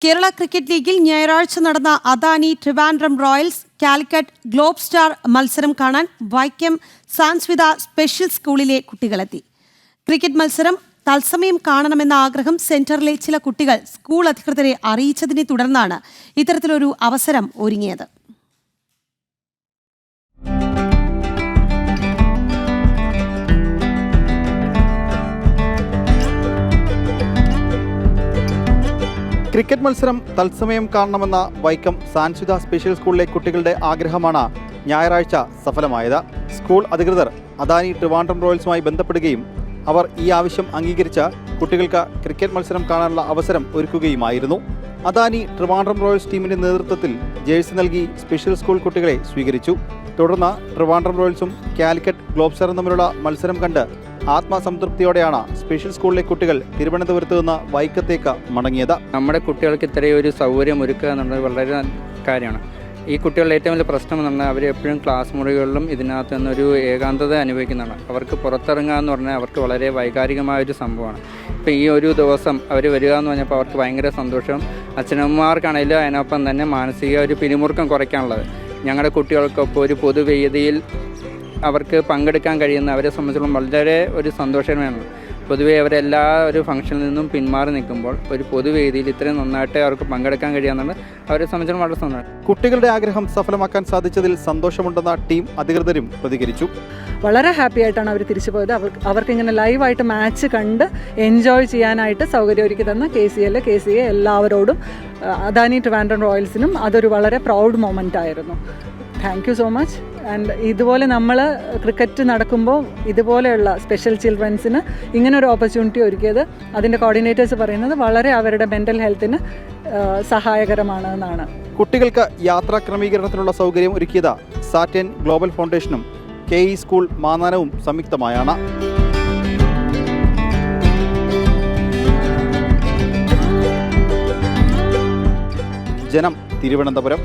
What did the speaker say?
Kerala cricket ലീഗിൽ ഞായറാഴ്ച നടന്ന Adani Trivandrum Royals Calicut globe star മത്സരം കാണാൻ വൈക്കം സാൻസ്വിത സ്പെഷ്യൽ സ്കൂളിലെ കുട്ടികളെത്തി. ക്രിക്കറ്റ് മത്സരം തത്സമയം കാണണമെന്ന ആഗ്രഹം സെന്ററിലെ ചില കുട്ടികൾ സ്കൂൾ അധികൃതരെ അറിയിച്ചതിനെ തുടർന്നാണ് ഇത്തരത്തിലൊരു അവസരം ഒരുങ്ങിയത്. ക്രിക്കറ്റ് മത്സരം തത്സമയം കാണണമെന്ന വൈക്കം സാൻസ്വിത സ്പെഷ്യൽ സ്കൂളിലെ കുട്ടികളുടെ ആഗ്രഹമാണ് ഞായറാഴ്ച സഫലമായത്. സ്കൂൾ അധികൃതർ അദാനി ട്രിവാൻഡ്രം റോയൽസുമായി ബന്ധപ്പെടുകയും അവർ ഈ ആവശ്യം അംഗീകരിച്ച കുട്ടികൾക്ക് ക്രിക്കറ്റ് മത്സരം കാണാനുള്ള അവസരം ഒരുക്കുകയുമായിരുന്നു. അദാനി ട്രിവാൻഡ്രം റോയൽസ് ടീമിന്റെ നേതൃത്വത്തിൽ ജേഴ്സി നൽകി സ്പെഷ്യൽ സ്കൂൾ കുട്ടികളെ സ്വീകരിച്ചു. തുടർന്ന് ട്രിവാൻഡ്രം റോയൽസും കാലിക്കറ്റ് ഗ്ലോബ് സ്റ്റാറും തമ്മിലുള്ള മത്സരം കണ്ട് ആത്മസംതൃപ്തിയോടെയാണ് സ്പെഷ്യൽ സ്കൂളിലെ കുട്ടികൾ തിരുവനന്തപുരത്ത് നിന്ന് വൈക്കത്തേക്ക് മടങ്ങിയത്. നമ്മുടെ കുട്ടികൾക്ക് ഇത്രയും ഒരു സൗകര്യം ഒരുക്കുക എന്നുള്ളത് വളരെ കാര്യമാണ്. ഈ കുട്ടികളുടെ ഏറ്റവും വലിയ പ്രശ്നം എന്ന് പറഞ്ഞാൽ അവർ എപ്പോഴും ക്ലാസ് മുറികളിലും ഇതിനകത്ത് നിന്നൊരു ഏകാന്തത അനുഭവിക്കുന്നതാണ്. അവർക്ക് പുറത്തിറങ്ങുക എന്ന് പറഞ്ഞാൽ അവർക്ക് വളരെ വൈകാരികമായൊരു സംഭവമാണ്. ഇപ്പോൾ ഈ ഒരു ദിവസം അവർ വരിക എന്ന് പറഞ്ഞപ്പോൾ അവർക്ക് ഭയങ്കര സന്തോഷം. അച്ഛനമ്മമാർക്കാണെങ്കിലും അതിനൊപ്പം തന്നെ മാനസിക ഒരു പിരിമുറുക്കം കുറയ്ക്കാനുള്ളത്. ഞങ്ങളുടെ കുട്ടികൾക്കൊപ്പം ഒരു പൊതുവേദിയിൽ അവർക്ക് പങ്കെടുക്കാൻ കഴിയുന്ന അവരെ സംബന്ധിച്ചിടത്തോളം വളരെ ഒരു സന്തോഷമാണ്. പൊതുവെ അവരെല്ലാ ഒരു ഫംഗ്ഷനിൽ നിന്നും പിന്മാറി നിൽക്കുമ്പോൾ ഒരു പൊതുവേദിയിൽ ഇത്രയും നന്നായിട്ട് അവർക്ക് പങ്കെടുക്കാൻ കഴിയാമെന്നാണ് അവരെ സംബന്ധിച്ചിടത്തോളം വളരെ സന്തോഷം. കുട്ടികളുടെ ആഗ്രഹം സഫലമാക്കാൻ സാധിച്ചതിൽ സന്തോഷമുണ്ടെന്ന ടീം അധികൃതരും പ്രതികരിച്ചു. വളരെ ഹാപ്പി ആയിട്ടാണ് അവർ തിരിച്ചു പോയത്. അവർക്ക് ഇങ്ങനെ ലൈവായിട്ട് മാച്ച് കണ്ട് എൻജോയ് ചെയ്യാനായിട്ട് സൗകര്യം ഒരുക്കി തന്ന KCA എല്ലാവരോടും അദാനി ട്രിവാൻഡ്രം റോയൽസിനും അതൊരു വളരെ പ്രൗഡ് മൊമെൻ്റ് ആയിരുന്നു. Thank you so much. And ഇതുപോലെ നമ്മൾ ക്രിക്കറ്റ് നടക്കുമ്പോൾ ഇതുപോലെയുള്ള സ്പെഷ്യൽ ചിൽഡ്രൻസിന് ഇങ്ങനൊരു ഓപ്പർച്യൂണിറ്റി ഒരുക്കിയത് അതിൻ്റെ കോർഡിനേറ്റേഴ്സ് പറയുന്നത് വളരെ അവരുടെ മെൻ്റൽ ഹെൽത്തിന് സഹായകരമാണ് എന്നാണ്. കുട്ടികൾക്ക് യാത്രാ ക്രമീകരണത്തിനുള്ള സൗകര്യം ഒരുക്കിയത് സാറ്റൻ ഗ്ലോബൽ ഫൗണ്ടേഷനും KE സ്കൂൾ മാന്നാനവും സംയുക്തമായാണ്. ജനം, തിരുവനന്തപുരം.